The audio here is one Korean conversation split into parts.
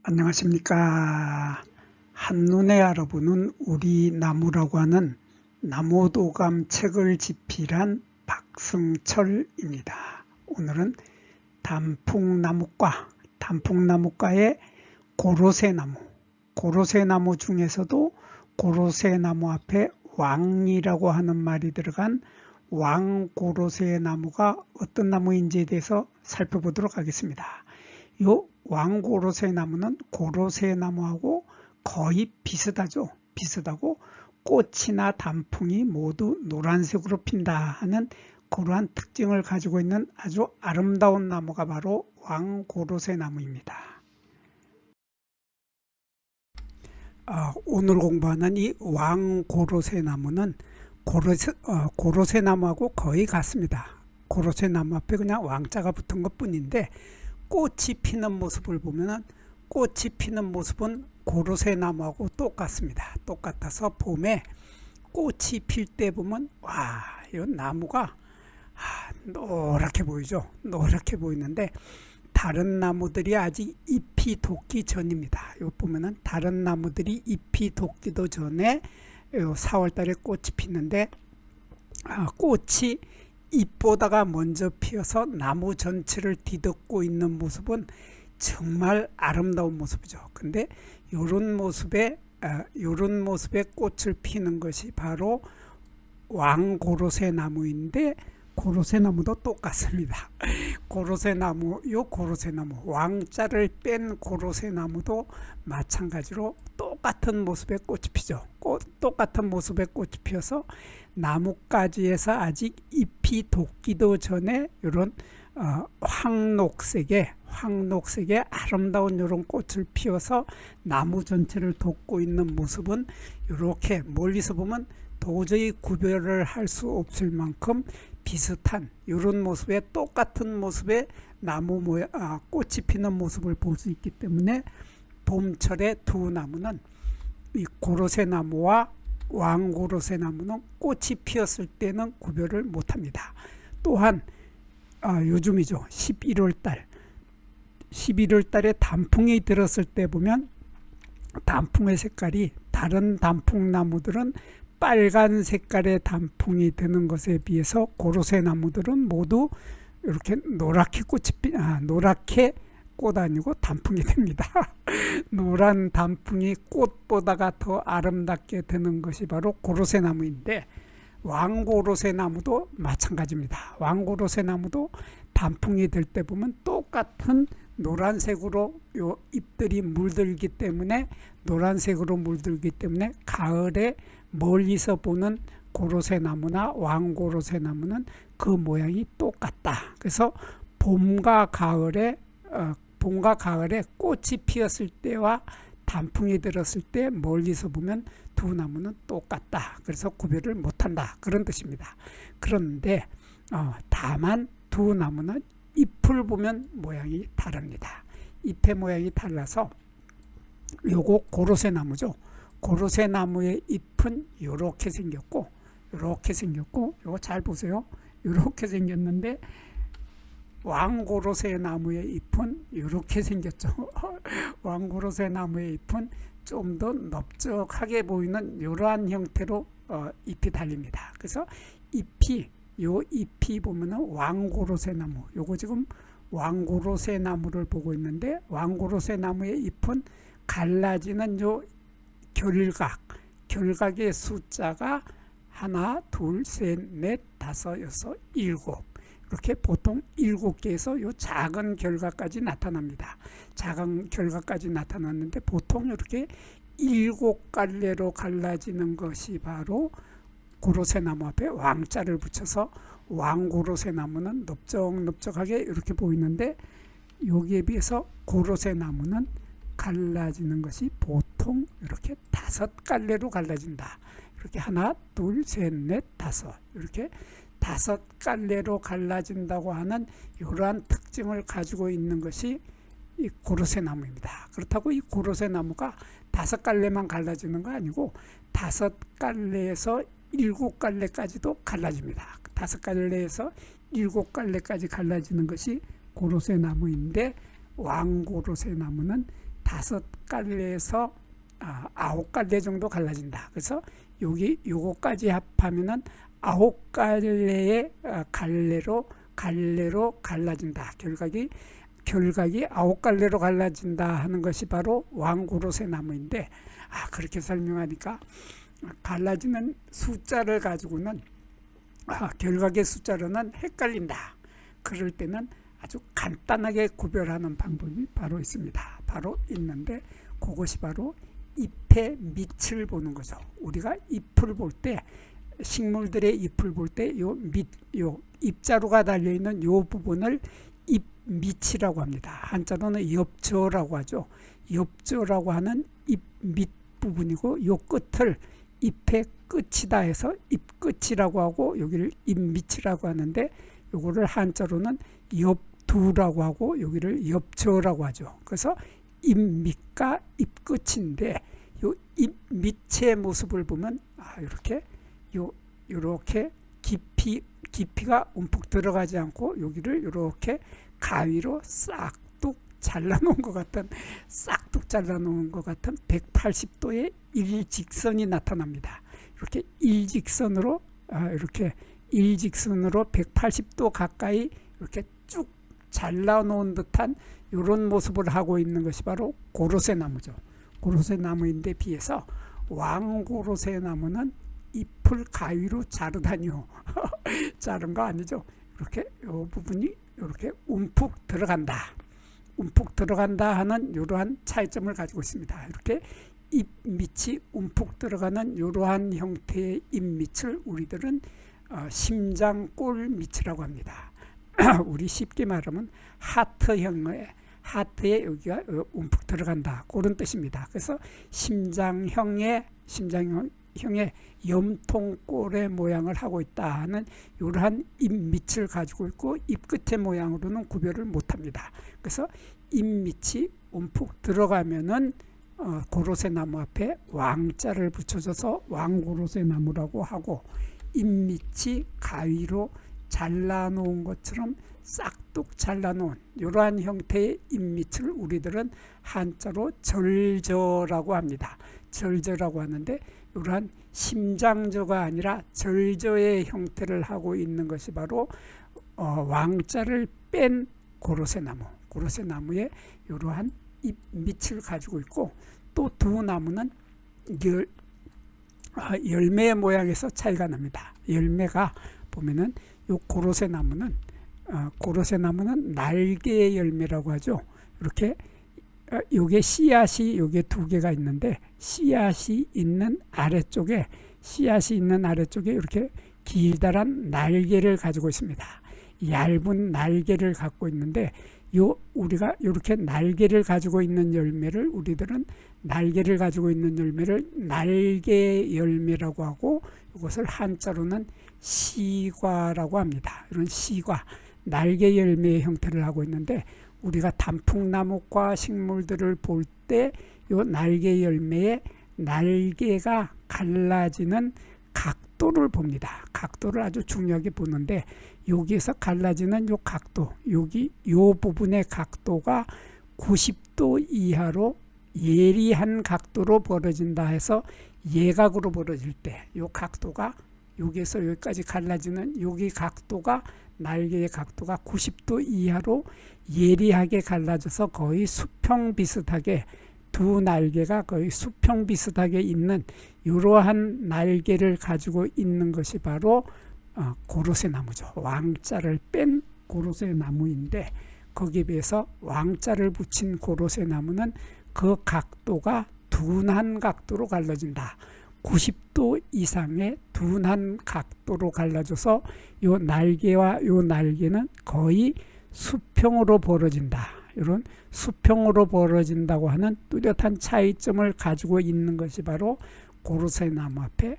안녕하십니까. 한눈에 알아보는 우리 나무라고 하는 나무도감 책을 집필한 박승철입니다. 오늘은 단풍나무과의 고로쇠나무 중에서도 고로쇠나무 앞에 왕이라고 하는 말이 들어간 왕고로쇠나무가 어떤 나무인지에 대해서 살펴보도록 하겠습니다. 요 왕고로쇠나무는 고로쇠나무하고 거의 비슷하고 꽃이나 단풍이 모두 노란색으로 핀다 하는 그러한 특징을 가지고 있는 아주 아름다운 나무가 바로 왕고로쇠나무입니다. 오늘 공부하는 이 왕고로쇠나무는 고로쇠나무하고 거의 같습니다. 고로쇠나무 앞에 그냥 왕자가 붙은 것 뿐인데 꽃이 피는 모습을 보면은 꽃이 피는 모습은 고로쇠나무하고 똑같습니다. 똑같아서 봄에 꽃이 필 때 보면 와, 이 나무가 노랗게 보이죠. 노랗게 보이는데 다른 나무들이 아직 잎이 돋기 전입니다. 요 보면은 다른 나무들이 잎이 돋기도 전에 4월달에 꽃이 피는데 꽃이 잎보다가 먼저 피어서 나무 전체를 뒤덮고 있는 모습은 정말 아름다운 모습이죠. 근데 이런 모습의 꽃을 피는 것이 바로 왕고로쇠나무인데 고로쇠나무도 똑같습니다. 고로쇠나무, 왕자를 뺀 고로쇠나무도 마찬가지로 똑같은 모습의 꽃이 피죠. 똑같은 모습의 꽃이 피어서 나뭇가지에서 아직 잎이 돋기도 전에 이런 황녹색의 아름다운 이런 꽃을 피워서 나무 전체를 돋고 있는 모습은 이렇게 멀리서 보면 도저히 구별을 할 수 없을 만큼 비슷한 이런 모습의 똑같은 모습의 나무 모양, 꽃이 피는 모습을 볼 수 있기 때문에 봄철의 두 나무는 이 고로쇠나무와 왕고로쇠나무는 꽃이 피었을 때는 구별을 못합니다. 또한 요즘이죠. 11월 달에 단풍이 들었을 때 보면 단풍의 색깔이 다른 단풍나무들은 빨간 색깔의 단풍이 드는 것에 비해서 고로쇠나무들은 모두 이렇게 노랗게 꽃 아니고 단풍이 됩니다. 노란 단풍이 꽃보다가 더 아름답게 드는 것이 바로 고로쇠나무인데 왕고로쇠나무도 마찬가지입니다. 왕고로쇠나무도 단풍이 될 때 보면 똑같은 노란색으로 요 잎들이 물들기 때문에 가을에 멀리서 보는 고로쇠나무나 왕고로쇠나무는 그 모양이 똑같다. 그래서 봄과 가을에 꽃이 피었을 때와 단풍이 들었을 때 멀리서 보면 두 나무는 똑같다. 그래서 구별을 못한다. 그런 뜻입니다. 그런데 다만 두 나무는 잎을 보면 모양이 다릅니다. 잎의 모양이 달라서 요거 고로쇠나무죠. 고로쇠나무의 잎은 이렇게 생겼고 요거 잘 보세요. 이렇게 생겼는데 왕고로쇠나무의 잎은 이렇게 생겼죠. 왕고로쇠나무의 잎은 좀 더 넓적하게 보이는 이러한 형태로 잎이 달립니다. 그래서 잎이 보면은 왕고로쇠나무, 요거 지금 왕고로쇠나무를 보고 있는데 왕고로쇠나무의 잎은 갈라지는 요 결각의 숫자가 하나, 둘, 셋, 넷, 다섯, 여섯, 일곱. 이렇게 보통 7개에서 요 작은 결과까지 나타납니다. 작은 결과까지 나타났는데 보통 이렇게 7갈래로 갈라지는 것이 바로 고로쇠나무 앞에 왕자를 붙여서 왕고로쇠나무는 넓적하게 이렇게 보이는데 여기에 비해서 고로쇠나무는 갈라지는 것이 보통 이렇게 5갈래로 갈라진다. 이렇게 하나, 둘, 셋, 넷, 다섯 이렇게 5갈래로 갈라진다고 하는 이러한 특징을 가지고 있는 것이 이 고로쇠나무입니다. 그렇다고 이 고로쇠나무가 5갈래만 갈라지는 거 아니고 5갈래에서 7갈래까지도 갈라집니다. 5갈래에서 7갈래까지 갈라지는 것이 고로쇠나무인데 왕고로쇠나무는 5갈래에서 9갈래 정도 갈라진다. 그래서 요거까지 합하면은 9갈래의 갈래로 갈라진다. 결각이 9갈래로 갈라진다 하는 것이 바로 왕고로쇠 나무인데, 그렇게 설명하니까 갈라지는 숫자를 가지고는 결각의 숫자로는 헷갈린다. 그럴 때는 아주 간단하게 구별하는 방법이 바로 있습니다. 바로 있는데, 그것이 바로 잎의 밑을 보는 거죠. 우리가 잎을 볼 때, 식물들의 잎을 볼 때 요 잎자루가 달려있는 요 부분을 잎 밑이라고 합니다. 한자로는 엽조라고 하죠. 엽조라고 하는 잎 밑 부분이고, 요 끝을 잎의 끝이다 해서 잎 끝이라고 하고, 여기를 잎 밑이라고 하는데, 요거를 한자로는 엽두라고 하고, 여기를 엽조라고 하죠. 그래서 잎 밑과 잎 끝인데, 요 잎 밑의 모습을 보면 이렇게 깊이가 움푹 들어가지 않고, 여기를 이렇게 가위로 싹둑 잘라놓은 것 같은 180도의 일직선이 나타납니다. 이렇게 일직선으로 180도 가까이 이렇게 쭉 잘라놓은 듯한 이런 모습을 하고 있는 것이 바로 고로쇠 나무죠. 고로쇠 나무인데 비해서 왕고로쇠 나무는 잎을 가위로 자르다니요. 자른 거 아니죠. 이렇게 이 부분이 이렇게 움푹 들어간다 하는 이러한 차이점을 가지고 있습니다. 이렇게 잎 밑이 움푹 들어가는 이러한 형태의 잎 밑을 우리들은 심장골 밑이라고 합니다. 우리 쉽게 말하면 하트에 여기가 움푹 들어간다, 그런 뜻입니다. 그래서 심장형의 염통골의 모양을 하고 있다 하는 이러한 잎 밑을 가지고 있고, 잎 끝의 모양으로는 구별을 못합니다. 그래서 잎 밑이 움푹 들어가면은 고로쇠 나무 앞에 왕자를 붙여줘서 왕고로쇠 나무라고 하고, 잎 밑이 가위로 잘라놓은 것처럼 싹둑 잘라놓은 이러한 형태의 잎 밑을 우리들은 한자로 절저라고 합니다. 절저라고 하는데, 이러한 심장저가 아니라 절저의 형태를 하고 있는 것이 바로 왕자를 뺀 고로쇠 나무의 이러한 잎 밑을 가지고 있고, 또 두 나무는 열매의 모양에서 차이가 납니다. 열매가 보면은 요 고로쇠 나무는 날개의 열매라고 하죠. 이렇게 요게 씨앗이 요게 두 개가 있는데, 씨앗이 있는 아래쪽에 이렇게 길다란 날개를 가지고 있습니다. 얇은 날개를 갖고 있는데, 우리가 이렇게 날개를 가지고 있는 열매를 우리들은 날개 열매라고 하고, 이것을 한자로는 시과라고 합니다. 이런 시과, 날개 열매의 형태를 하고 있는데, 우리가 단풍나무과 식물들을 볼 때 이 날개 열매의 날개가 갈라지는 각도를 봅니다. 각도를 아주 중요하게 보는데, 여기에서 갈라지는 요 각도, 요 부분의 각도가 90도 이하로 예리한 각도로 벌어진다 해서 예각으로 벌어질 때, 요 각도가 여기에서 여기까지 갈라지는 여기 각도가, 날개의 각도가 90도 이하로 예리하게 갈라져서 거의 수평 비슷하게, 두 날개가 거의 수평 비슷하게 있는 이러한 날개를 가지고 있는 것이 바로 고로쇠 나무죠. 왕자를 뺀 고로쇠 나무인데, 거기에 비해서 왕자를 붙인 고로쇠 나무는 그 각도가 둔한 각도로 갈라진다. 90도 이상의 둔한 각도로 갈라져서 요 날개와 요 날개는 거의 수평으로 벌어진다. 이런 수평으로 벌어진다고 하는 뚜렷한 차이점을 가지고 있는 것이 바로 고로쇠 나무 앞에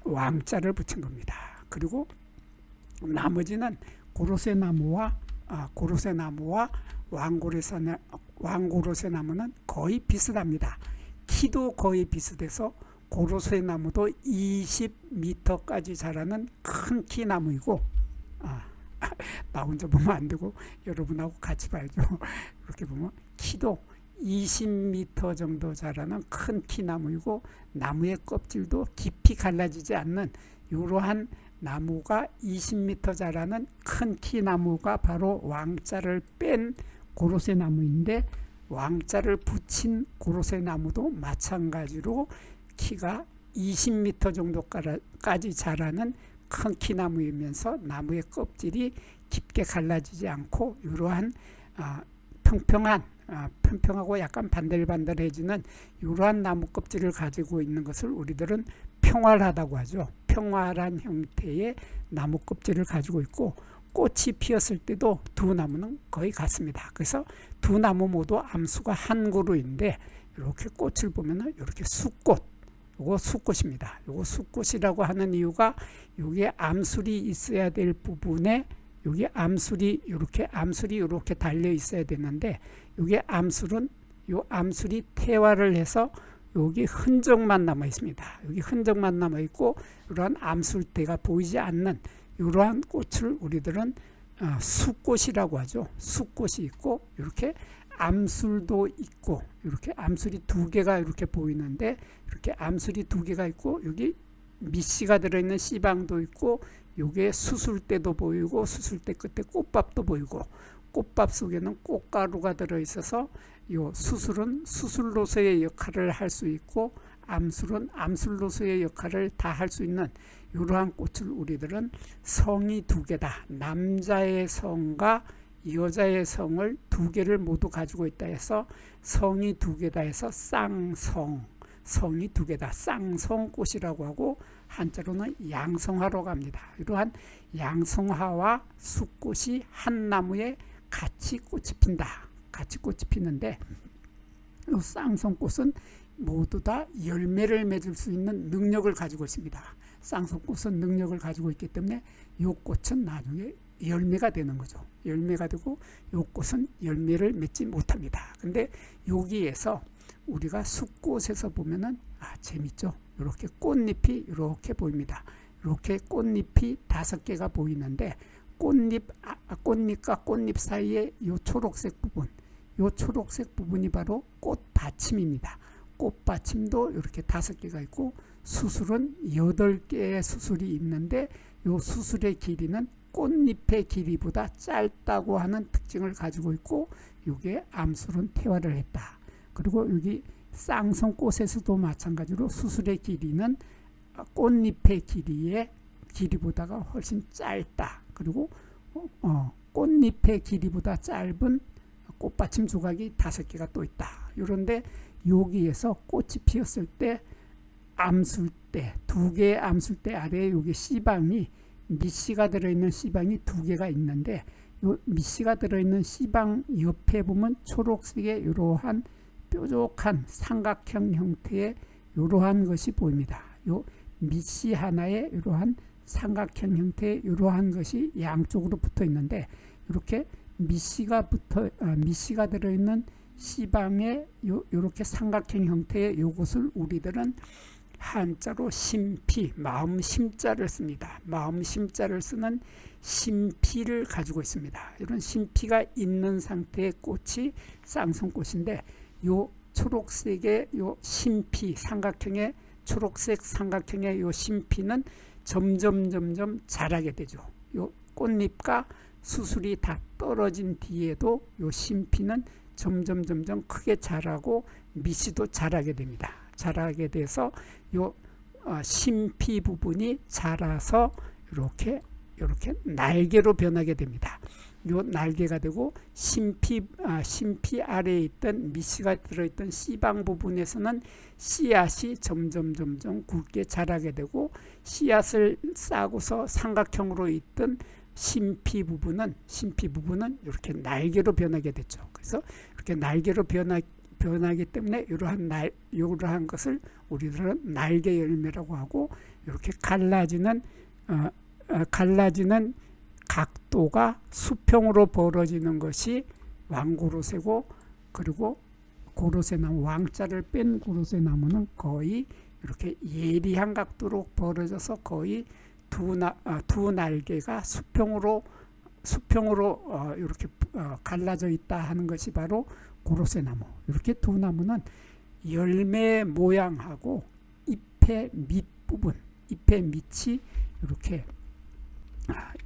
왕자를 붙인 겁니다. 그리고 나머지는 고로쇠 나무와 왕고로쇠 나무는 거의 비슷합니다. 키도 거의 비슷해서 고로쇠 나무도 20m까지 자라는 큰 키 나무이고, 나 혼자 보면 안 되고 여러분하고 같이 봐야죠. 이렇게 보면 키도 20m 정도 자라는 큰 키나무이고 나무의 껍질도 깊이 갈라지지 않는 이러한 나무가 20m 자라는 큰 키나무가 바로 왕자를 뺀 고로쇠 나무인데, 왕자를 붙인 고로쇠 나무도 마찬가지로 키가 20m 정도까지 자라는 큰 키나무이면서 나무의 껍질이 깊게 갈라지지 않고 이러한 평평하고 약간 반들반들해지는 이러한 나무 껍질을 가지고 있는 것을 우리들은 평활하다고 하죠. 평활한 형태의 나무 껍질을 가지고 있고, 꽃이 피었을 때도 두 나무는 거의 같습니다. 그래서 두 나무 모두 암수가 한 그루인데, 이렇게 꽃을 보면은 이렇게 숫꽃, 요거 숫꽃입니다. 요거 숫꽃이라고 하는 이유가 여기에 암술이 있어야 될 부분에 여기 암술이 이렇게 달려 있어야 되는데, 여기 암술은 요 암술이 태화를 해서 여기 흔적만 남아 있습니다. 여기 흔적만 남아 있고 이러한 암술대가 보이지 않는 이러한 꽃을 우리들은 숫꽃이라고 하죠. 숫꽃이 있고 이렇게 암술도 있고, 이렇게 암술이 두 개가 이렇게 보이는데, 이렇게 암술이 두 개가 있고 여기 밑씨가 들어있는 씨방도 있고, 요게 수술대도 보이고 수술대 끝에 꽃밥도 보이고, 꽃밥 속에는 꽃가루가 들어있어서 요 수술은 수술로서의 역할을 할 수 있고, 암술은 암술로서의 역할을 다 할 수 있는 이러한 꽃을 우리들은 성이 두 개다, 남자의 성과 여자의 성을 두 개를 모두 가지고 있다 해서 성이 두 개다 해서 쌍성, 성이 두 개다, 쌍성꽃이라고 하고, 한자로는 양성화로 합니다. 이러한 양성화와 숫꽃이 한 나무에 같이 꽃이 핀다. 같이 꽃이 피는데, 이 쌍성꽃은 모두 다 열매를 맺을 수 있는 능력을 가지고 있습니다. 쌍성꽃은 능력을 가지고 있기 때문에 이 꽃은 나중에 열매가 되는 거죠. 열매가 되고 이 꽃은 열매를 맺지 못합니다. 근데 여기에서 우리가 숫꽃에서 보면은 재밌죠. 이렇게 꽃잎이 이렇게 보입니다. 이렇게 꽃잎이 5개가 보이는데, 꽃잎과 꽃잎 사이에 이 초록색 부분, 이 초록색 부분이 바로 꽃받침입니다. 꽃받침도 이렇게 5개가 있고, 수술은 8개의 수술이 있는데, 이 수술의 길이는 꽃잎의 길이보다 짧다고 하는 특징을 가지고 있고, 이게 암술은 태화를 했다. 그리고 여기 쌍성꽃에서도 마찬가지로 수술의 길이는 꽃잎의 길이보다가 훨씬 짧다. 그리고 꽃잎의 길이보다 짧은 꽃받침 조각이 5개가 또 있다. 그런데 여기에서 꽃이 피었을 때 암술대, 2개의 암술대 아래에 여기 씨방이, 밑씨가 들어있는 씨방이 2개가 있는데, 요 밑씨가 들어있는 씨방 옆에 보면 초록색의 이러한 뾰족한 삼각형 형태의 이러한 것이 보입니다. 요 밑씨 하나에 이러한 삼각형 형태의 이러한 것이 양쪽으로 붙어 있는데, 이렇게 밑씨가 들어있는 씨방에 이렇게 삼각형 형태의 요것을 우리들은 한자로 심피, 마음 심자를 씁니다. 마음 심자를 쓰는 심피를 가지고 있습니다. 이런 심피가 있는 상태의 꽃이 쌍성꽃인데, 요 초록색의 요 심피, 삼각형의 초록색 삼각형의 요 심피는 점점 자라게 되죠. 요 꽃잎과 수술이 다 떨어진 뒤에도 요 심피는 점점 크게 자라고 밑이도 자라게 됩니다. 자라게 돼서 요 심피 부분이 자라서 이렇게 날개로 변하게 됩니다. 요 날개가 되고, 심피 아래에 있던 밑씨가 들어있던 씨방 부분에서는 씨앗이 점점 굵게 자라게 되고, 씨앗을 싸고서 삼각형으로 있던 심피 부분은 이렇게 날개로 변하게 됐죠. 그래서 이렇게 날개로 변하기 때문에 이러한 것을 우리들은 날개 열매라고 하고, 이렇게 갈라지는 각도가 수평으로 벌어지는 것이 왕고로쇠고, 그리고 고로쇠나무, 왕자를 뺀 고로쇠나무는 거의 이렇게 예리한 각도로 벌어져서 거의 두 날개가 수평으로 수평으로 이렇게 갈라져 있다 하는 것이 바로 고로쇠나무. 이렇게 두 나무는 열매 모양하고 잎의 밑부분, 잎의 밑이 이렇게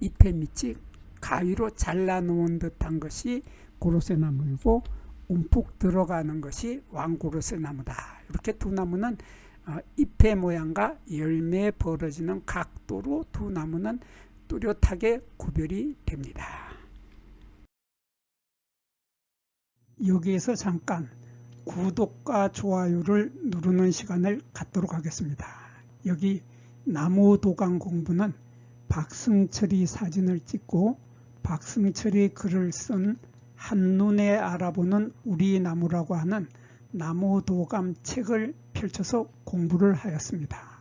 잎의 밑이 가위로 잘라 놓은 듯한 것이 고로쇠나무이고 움푹 들어가는 것이 왕고로쇠나무다. 이렇게 두 나무는 잎의 모양과 열매에 벌어지는 각도로 두 나무는 뚜렷하게 구별이 됩니다. 여기에서 잠깐 구독과 좋아요를 누르는 시간을 갖도록 하겠습니다. 여기 나무도감 공부는 박승철이 사진을 찍고 박승철이 글을 쓴 한눈에 알아보는 우리 나무라고 하는 나무도감 책을 펼쳐서 공부를 하였습니다.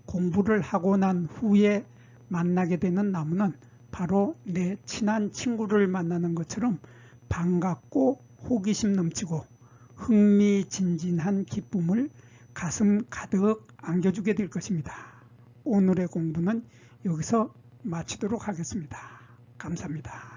공부를 하고 난 후에 만나게 되는 나무는 바로 내 친한 친구를 만나는 것처럼 반갑고 호기심 넘치고 흥미진진한 기쁨을 가슴 가득 안겨주게 될 것입니다. 오늘의 공부는 여기서 마치도록 하겠습니다. 감사합니다.